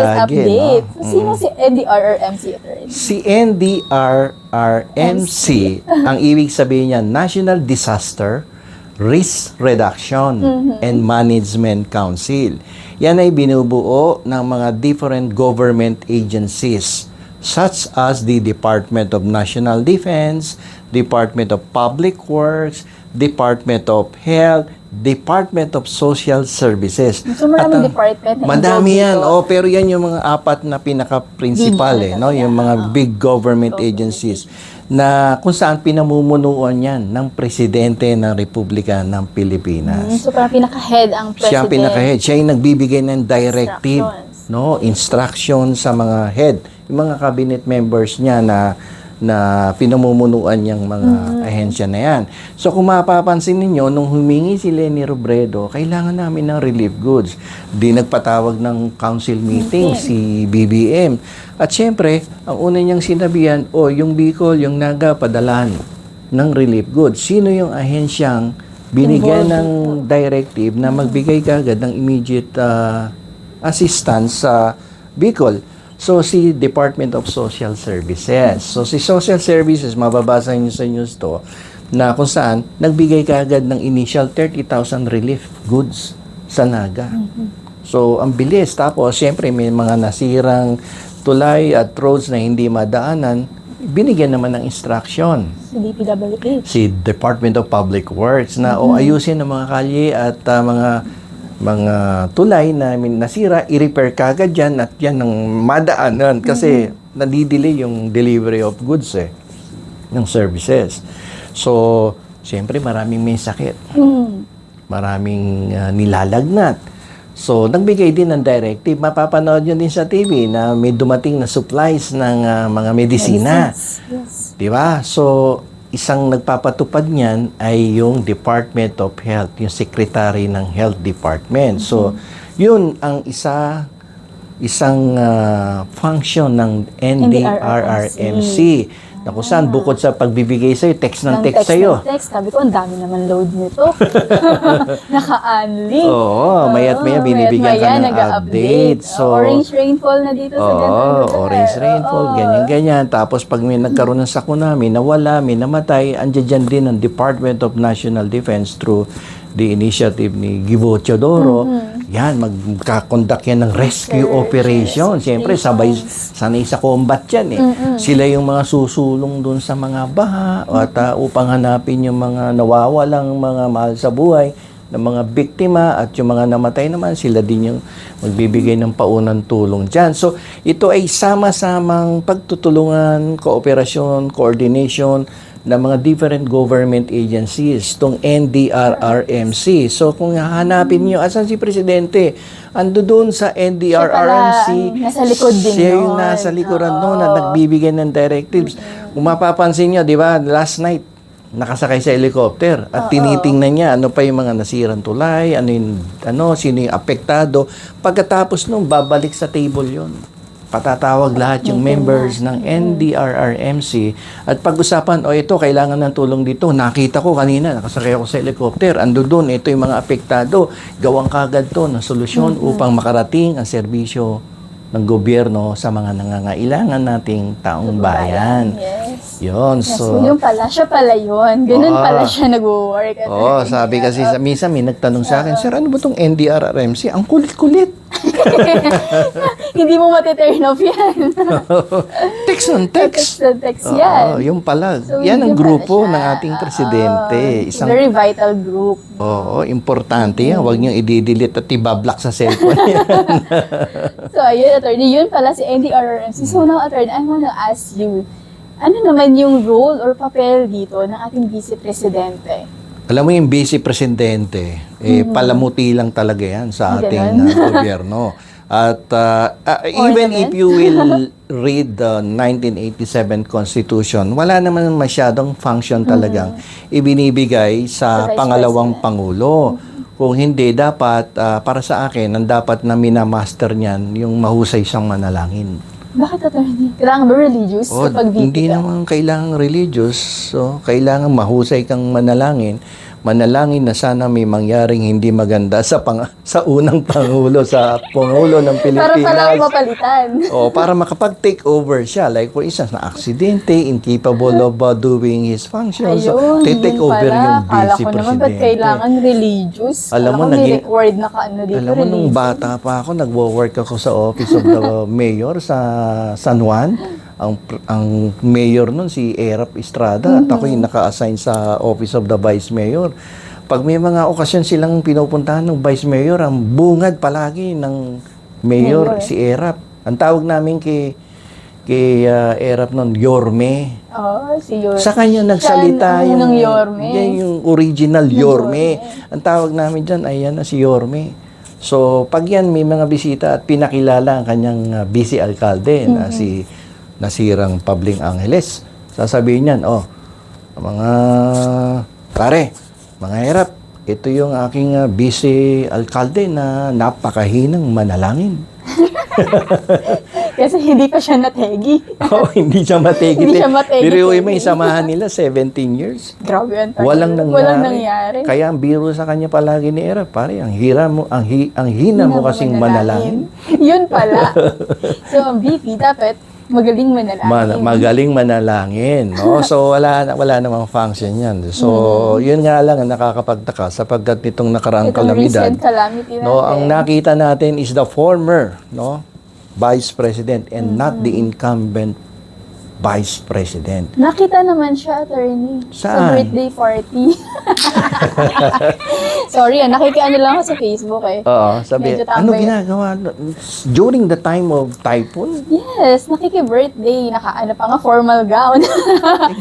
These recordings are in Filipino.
lagi, update. no? So, sino si NDRRMC, attorney? Si NDRRMC, ang ibig sabihin niya, National Disaster Risk Reduction and Management Council. Yan ay binubuo ng mga different government agencies such as the Department of National Defense, Department of Public Works, Department of Health, Department of Social Services. So, maraming department na Madami yan. dito. Oh, pero yan yung mga apat na pinaka-principal no? Yung mga big government agencies na kung saan pinamumunuan yan ng Presidente ng Republika ng Pilipinas. So, parang pinaka-head ang president. Siya ang pinaka-head. Siya yung nagbibigay ng directive, instruction sa mga head, yung mga cabinet members niya na pinamumunuan niyang mga ahensya na yan. So, kung mapapansin ninyo, nung humingi si Leni Robredo, kailangan namin ng relief goods. Di nagpatawag ng council meeting si BBM. At syempre, ang una niyang sinabihan, yung Bicol, yung Naga, padalan ng relief goods. Sino yung ahensyang binigyan ng directive na magbigay kagad ng immediate assistance sa Bicol? So, si Department of Social Services. So, si Social Services, mababasa niyo sa news to, na kung saan, nagbigay kaagad ng initial 30,000 relief goods sa Naga. So, ang bilis. Tapos, siyempre, may mga nasirang tulay at roads na hindi madaanan, binigyan naman ng instruction. Si DPWH. Si Department of Public Works na ayusin ang mga kalye at mga tulay na nasira, i-repair kagad yan at yan ang madaanan kasi nadidelay yung delivery of goods ng services. So, siyempre maraming may sakit. Maraming nilalagnat. So, nagbigay din ng directive. Mapapanood nyo din sa TV na may dumating na supplies ng mga medisina. Yes. Diba? So, isang nagpapatupad niyan ay yung Department of Health, yung Secretary ng Health Department. So, yun ang isang function ng NDRRMC. Na kung saan, bukod sa pagbibigay sa'yo, text ng text sa'yo. Text. Sabi ko, ang dami naman load nito. Naka-unlink. Oo, maya't maya binibigyan ka ng update. So, orange rainfall na dito sa ganun. Orange rainfall, ganyan-ganyan. Tapos pag may nagkaroon ng sakuna, may nawala, may namatay, andyan din ang Department of National Defense through the initiative ni Gibo Teodoro. Yan, magkakondak yan ng rescue operation. Siyempre, sanay sa combat yan Sila yung mga susulong dun sa mga baha at upang hanapin yung mga nawawalang mga mahal sa buhay ng mga biktima at yung mga namatay naman, sila din yung magbibigay ng paunang tulong dyan. So, ito ay sama-samang pagtutulungan, kooperasyon, coordination ng mga different government agencies, tong NDRRMC. So, kung hahanapin niyo, asan si Presidente? Ando doon sa NDRRMC. Nasa likod din siya yung nasa likuran na nagbibigay ng directives. Kung mapapansin niyo, di ba, last night, nakasakay sa helicopter at tinitingnan niya ano pa yung mga nasirang tulay, sino yung apektado. Pagkatapos nung babalik sa table yon. Patatawag lahat yung members ng NDRRMC at pag-usapan, ito, kailangan ng tulong dito. Nakita ko kanina, nakasakay ako sa helicopter, ando doon, ito yung mga apektado. Gawang kagad to ng solusyon upang makarating ang serbisyo ng gobyerno sa mga nangangailangan nating taong bayan. Yes. Yun, So, yung pala, siya pala yun. Ganun pala siya nag-work. Sabi kasi, minsan may nagtanong sa akin, Sir, ano ba itong NDRRMC? Ang kulit-kulit. Hindi mo mati-turn off yan. Text on text. Text yan. Yung pala. So, yan ang yun grupo pala siya. ng ating presidente. Very vital group. Importante yan. Huwag niyong i-delete at i-bablock sa cellphone yan. So, ayun, attorney. Yun pala si NDRRMC. So, now, attorney, I wanna ask you, ano naman yung role or papel dito ng ating Vice Presidente? Alam mo yung Vice Presidente, palamuti lang talaga yan sa ating gobyerno. At even if you will read the 1987 Constitution, wala naman masyadong function talagang ibinibigay sa pangalawang Pangulo. Kung hindi, dapat, para sa akin, ang dapat na minamaster niyan, yung mahusay siyang manalangin. Bakit, attorney? Kailangan ba religious kapag VP Hindi ka? naman kailangan religious. So, kailangan mahusay kang manalangin manalangin na sana may mangyaring hindi maganda sa unang pangulo, sa pangulo ng Para pala Pilipinas. mapalitan. O para makapag-take over siya. Like for instance, na aksidente, incapable of doing his functions. So, Ayun, take yun over pala. yung Akala vice ko naman, ba't presidente. kailangan religious? Alam mo, Akala ko may naging- required na kaano dito, Alam mo, nung religion. bata pa ako, nagwo-work ako sa Office of the Mayor sa San Juan. Ang mayor nun, si Erap Estrada, at ako yung naka-assign sa Office of the Vice Mayor. Pag may mga okasyon silang pinupuntahan ng Vice Mayor, ang bungad palagi ng Mayor, Mayor. si Erap. Ang tawag namin kay Erap nun, Yorme. Oh, si Yorme. Sa kanya nagsalita Siya ang yung, unang Yorme. yan yung original Yorme. Yorme. Ang tawag namin dyan, ayan na si Yorme. So, pag yan may mga bisita at pinakilala ang kanyang vice alcalde na si nasirang Pabling Angeles, sasabihin niyan, mga pare, mga hirap, ito yung aking vice alcalde na napakahinang manalangin. Kasi hindi pa siya nategi. Hindi siya matigit. Hindi siya matigit. Pero may samahan nila 17 years. Grabe ang tagal. Walang nangyari. Walang nangyari. Kaya ang biro sa kanya palagi ni Era, pare, ang hina mo kasing manalangin. Yun pala. So, ang VP dapat magaling manalangin. Magaling manalangin, no? So wala namang function 'yan. So, yun nga lang ang nakakapagtaka sapagkat nitong nakaraang Itong kalamidad, recent calamity natin. no, ang nakita natin is the former, no, Vice President and not the incumbent Vice President. Nakita naman siya, attorney. Sa Saan? birthday party. Sorry, nakikiano lang ako sa Facebook eh. Oo, sabi, Medyo ano tambay. ginagawa during the time of typhoon? Yes, nakiki-birthday. Naka-ano pa nga, formal gown.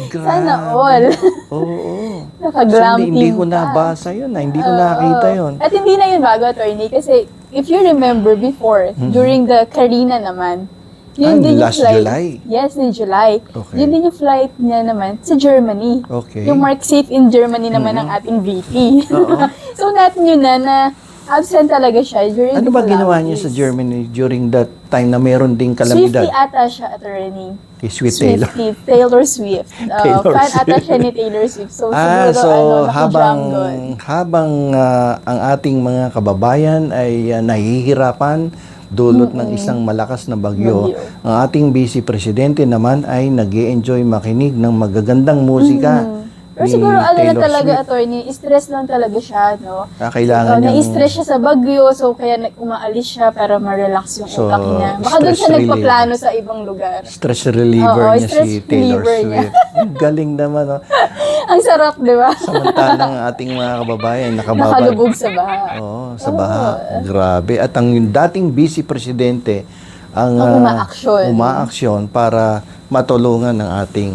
Grabe. Sana all. Oo. Naka-glam So, hindi ko team pa. nabasa yun. Hindi ko Oo. nakita yun. At hindi na yun bago, attorney. Kasi if you remember before, during the Karina naman, yun din yung last flight. July? Yes, in July. Okay. Yun din yung flight niya naman sa Germany. Okay. Yung Mark Safe in Germany naman ng ating VP. Oo. So, natin yun na absent talaga siya during Ano the ba ginawa niya sa calamities. Germany during that time na meron ding kalamidad? Swiftie ata siya, attorney. Kay Sweet Taylor. Swiftie, Taylor Swift. Taylor Fan ata Swift. siya ni Taylor Swift. So, So siguro, habang nakajam doon. ang ating mga kababayan ay nahihirapan dulot ng isang malakas na bagyo, ang ating Vice Presidente naman ay nag-e-enjoy makinig ng magagandang musika. Pero ni siguro, ano na Taylor talaga, Swift. attorney, stress lang talaga siya, no? Kailangan niyang Na-stress siya sa bagyo, so kaya umaalis siya para ma-relax yung So, utak niya. Baka doon stress siya nagpaplano sa ibang lugar. stress reliever Oo, niya stress si Taylor reliever niya. Swift. Ang galing naman, no? Ang sarap, di ba? Samantalang ating mga kababayan nakababad. Nakalubog sa baha. Oo, sa baha. Grabe. At ang yung dating Vice Presidente ang Ang umaaksyon. para matulungan ng ating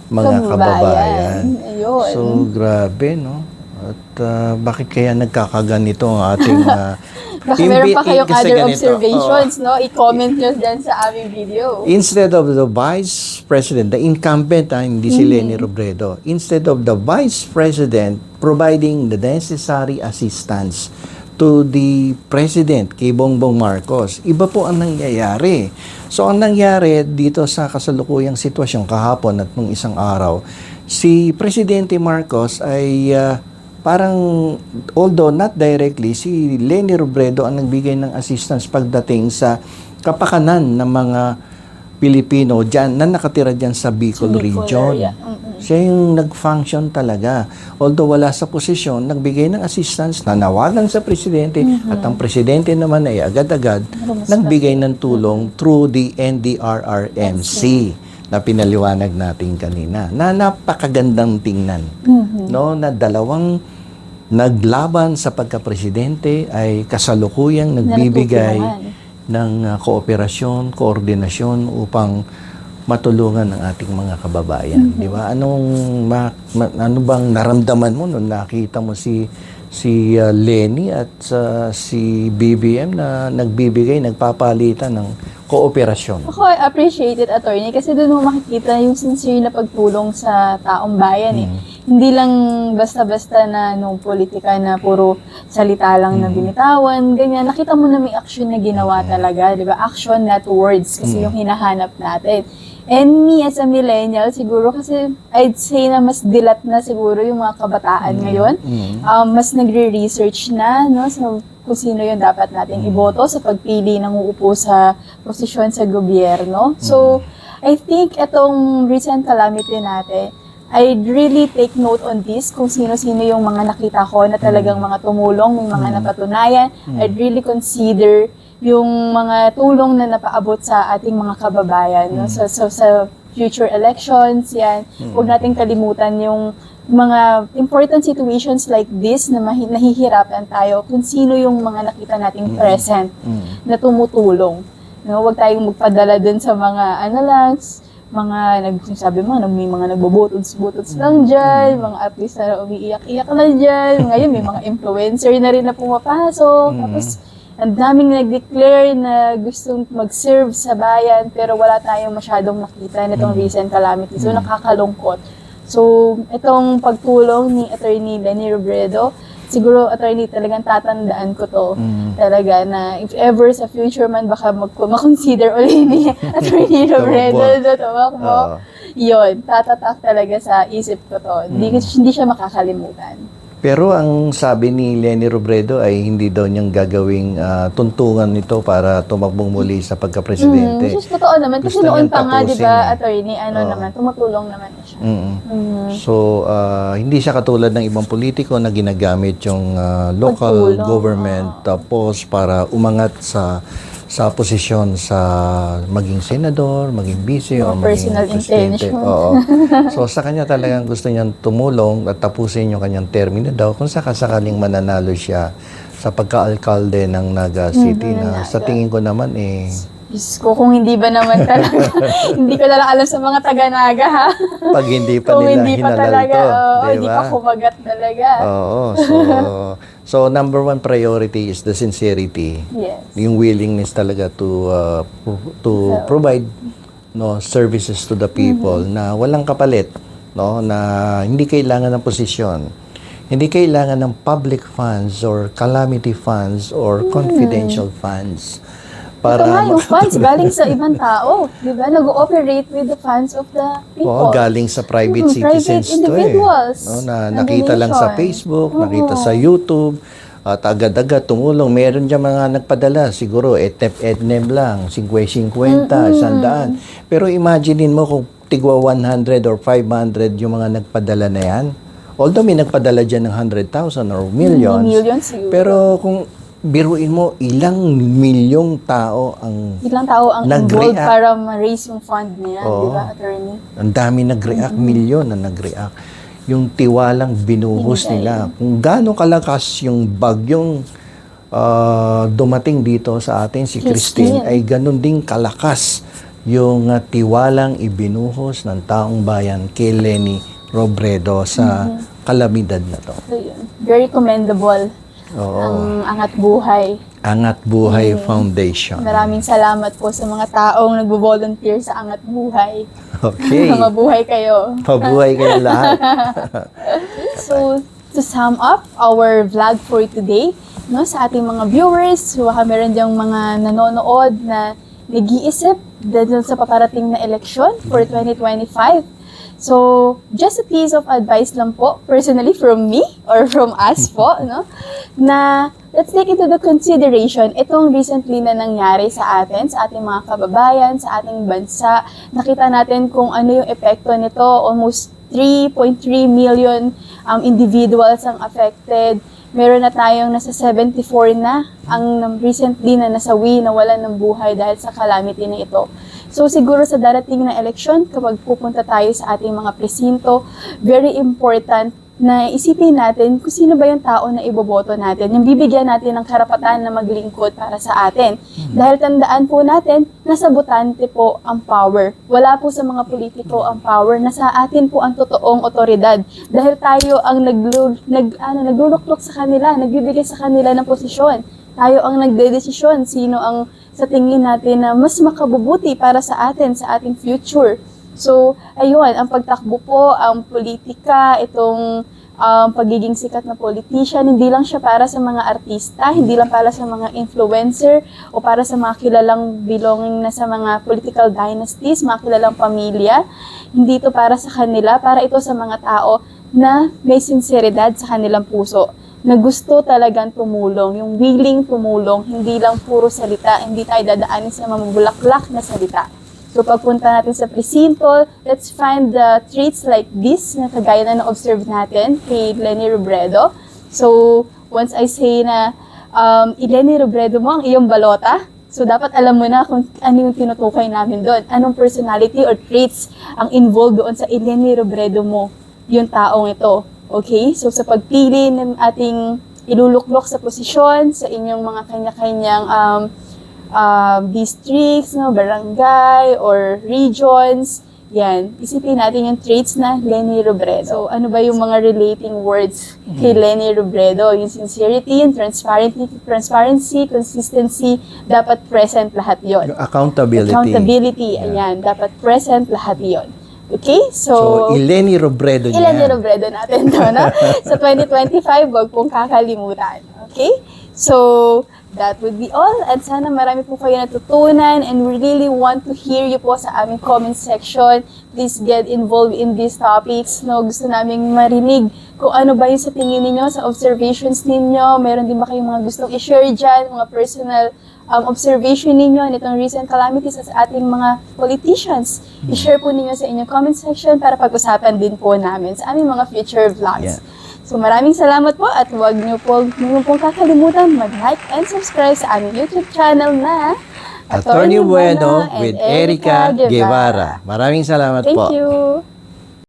mga kababayan. Ayun. So, grabe, no? At bakit kaya nagkakaganito ang ating Baka meron pa kayong kasi other ganito, observations, no? I-comment nyo dyan sa aming video. instead of the Vice President, the incumbent, hindi si Leni Robredo, instead of the Vice President providing the necessary assistance to the President, kay Bongbong Marcos, iba po ang nangyayari. So, ang nangyari dito sa kasalukuyang sitwasyon kahapon at nung isang araw, si Presidente Marcos ay parang, although not directly, si Leni Robredo ang nagbigay ng assistance pagdating sa kapakanan ng mga Pilipino dyan, na nakatira dyan sa Bicol Bicol region. area. Siya yung nag-function talaga. Although wala sa posisyon, nagbigay ng assistance, nanawagan sa presidente, at ang presidente naman ay agad-agad nagbigay ng tulong through the NDRRMC na pinaliwanag natin kanina, na napakagandang tingnan. No, na dalawang naglaban sa pagka-presidente ay kasalukuyang nagbibigay ng kooperasyon, koordinasyon upang matulungan ang ating mga kababayan, di ba? Ano bang naramdaman mo nung nakita mo si Leni at si BBM na nagpapalitan ng kooperasyon? Ako, I appreciate it, attorney, kasi doon mo makikita yung sincere na pagtulong sa taong bayan eh. Hindi lang basta-basta na nung politika na puro salita lang na binitawan, ganyan. Nakita mo na may action na ginawa talaga, di ba? Action, not words, kasi yung hinahanap natin. And me as a millennial, siguro kasi I'd say na mas dilat na siguro yung mga kabataan ngayon. Mas nagre-research na, no, sa kung sino yung dapat nating iboto sa pagpili ng uupo sa posisyon sa gobyerno. So, I think itong recent calamity natin, I'd really take note on this kung sino-sino yung mga nakita ko na talagang mga tumulong, may mga napatunayan. I'd really consider yung mga tulong na napaabot sa ating mga kababayan, no? Sa future elections, yan. Huwag nating kalimutan yung mga important situations like this na nahihirapan tayo kung sino yung mga nakita nating present na tumutulong. No, wag tayong magpadala dun sa mga mga nagsasabi mo, may mga nagbobotots lang dyan, mga artista na umiiyak-iyak na dyan. Ngayon may mga influencer na rin na pumapasok. Tapos ang daming nag-declare na gustong mag-serve sa bayan pero wala tayong masyadong nakita nitong recent calamity. So nakakalungkot. So, itong pagtulong ni Attorney Leni Robredo, siguro, Attorney, talagang tatandaan ko to. Talaga na if ever sa future man, baka makonsider ulit ni Attorney Robredo na tumakbo. Yun, tatatak talaga sa isip ko to. Hindi siya makakalimutan. Pero ang sabi ni Leni Robredo ay hindi daw niyang gagawing tuntungan nito para tumakbong muli sa pagka-presidente. Which is totoo naman. Kasi Gusto noon niyang pa nga, di tapusin ba, eh. Attorney, naman, tumutulong naman na siya. So, hindi siya katulad ng ibang politiko na ginagamit yung local Pagtulong, government tapos para umangat sa posisyon sa maging senador, maging vice o maging personal presidente. intention. Oo. So sa kanya talagang gusto niyang tumulong at tapusin yung kanyang termino daw kung sakasakaling mananalo siya sa pagka-alkalde ng Naga City na sa tingin ko naman Diyos ko, kung hindi ba naman talaga, hindi ko na lang alam sa mga taga-Naga, ha? pag hindi pa Kung nila hindi pa hinalal talaga, to, hindi di ba? pa kumagat talaga. Oo. So number one priority is the sincerity. Yes. Yung willingness talaga to provide services to the people na walang kapalit, no, na hindi kailangan ng posisyon. Hindi kailangan ng public funds or calamity funds or confidential funds. Ito nga yung funds galing sa ibang tao. Di ba? Nag-ooperate with the funds of the people. Galing sa private citizens private individuals. to na nakita lang sa Facebook, nakita sa YouTube, at agad-agad tumulong. Meron dyan mga nagpadala, siguro etnep lang, 50, 100. Pero imaginein mo kung tigwa 100 or 500 yung mga nagpadala na yan. Although may nagpadala dyan ng 100,000 or millions. Millions siguro. Pero kung biruin mo, ilang milyong tao ang involved para ma-raise yung fund niya, di ba, Attorney? Ang dami nag-react, milyon na nag-react. Yung tiwalang binuhos nila. Kung gaano kalakas yung bagyong dumating dito sa atin, si Christine, ay ganun ding kalakas yung tiwalang ibinuhos ng taong bayan kay Leni Robredo sa kalamidad na to. So, yun. Very commendable. Ang Angat Buhay. Angat Buhay Foundation. Maraming salamat po sa mga taong nagbo-volunteer sa Angat Buhay. Okay. Mabuhay kayo. Mabuhay kayo lahat. So, to sum up our vlog for today, no, sa ating mga viewers, baka meron diyang mga nanonood na nag-iisip dahil sa paparating na eleksyon for 2025. So, just a piece of advice lang po, personally from me or from us po, no, na let's take into the consideration itong recently na nangyari sa atin, sa ating mga kababayan, sa ating bansa. Nakita natin kung ano yung epekto nito, almost 3.3 million individuals ang affected. Meron na tayong nasa 74 na ang recently na nasawi, nawalan ng buhay dahil sa calamity na ito. So siguro sa darating na eleksyon, kapag pupunta tayo sa ating mga presinto, very important na isipin natin kung sino ba yung tao na iboboto natin, yung bibigyan natin ng karapatan na maglingkod para sa atin. Dahil tandaan po natin, nasa botante po ang power. Wala po sa mga politiko ang power, nasa atin po ang totoong otoridad. Dahil tayo ang nagluluklok sa kanila, nagbibigay sa kanila ng posisyon. Tayo ang nagdedesisyon sino ang sa tingin natin na mas makabubuti para sa atin, sa ating future. So, ayun, ang pagtakbo po, ang politika, itong pagiging sikat na politician, hindi lang siya para sa mga artista, hindi lang para sa mga influencer, o para sa mga kilalang belonging na sa mga political dynasties, mga kilalang pamilya. Hindi ito para sa kanila, para ito sa mga tao na may sinseridad sa kanilang puso, na gusto talagang tumulong, yung willing tumulong, hindi lang puro salita, hindi tayo dadaanin sa mamabulaklak na salita. So pagpunta natin sa presinto, let's find the traits like this na kagaya na na-observe natin kay Leni Robredo. So once I say na Leni Robredo mo ang iyong balota, so dapat alam mo na kung ano yung tinutukoy namin doon. Anong personality or traits ang involved doon sa Leni Robredo mo, yung taong ito. Okay? So sa pagpili ng ating iluluklok sa posisyon, sa inyong mga kanya-kanyang districts, no, barangay, or regions, yan. Isipin natin yung traits na Leni Robredo. So, ano ba yung mga relating words kay Leni Robredo? Yung sincerity, yung transparency, consistency, dapat present lahat yon. Yung accountability. Accountability, ayan. Dapat present lahat yon. Okay? So, Leni Robredo niya. Leni Robredo natin to, no? Sa 2025, wag pong kakalimutan. Okay? So, that would be all. At sana marami po kayo natutunan, and we really want to hear you po sa aming comment section. Please get involved in these topics. No, gusto naming marinig kung ano ba yung sa tingin ninyo, sa observations ninyo. Meron din ba kayong mga gustong i-share dyan, mga personal observation ninyo nitong recent calamities sa ating mga politicians. I-share po ninyo sa inyong comment section para pag-usapan din po namin sa aming mga future vlogs. Yeah. So maraming salamat po, at huwag niyo pong kakalimutan mag-like and subscribe sa aming YouTube channel na Attorney Bueno with Erica Guevara. Maraming salamat po. Thank you.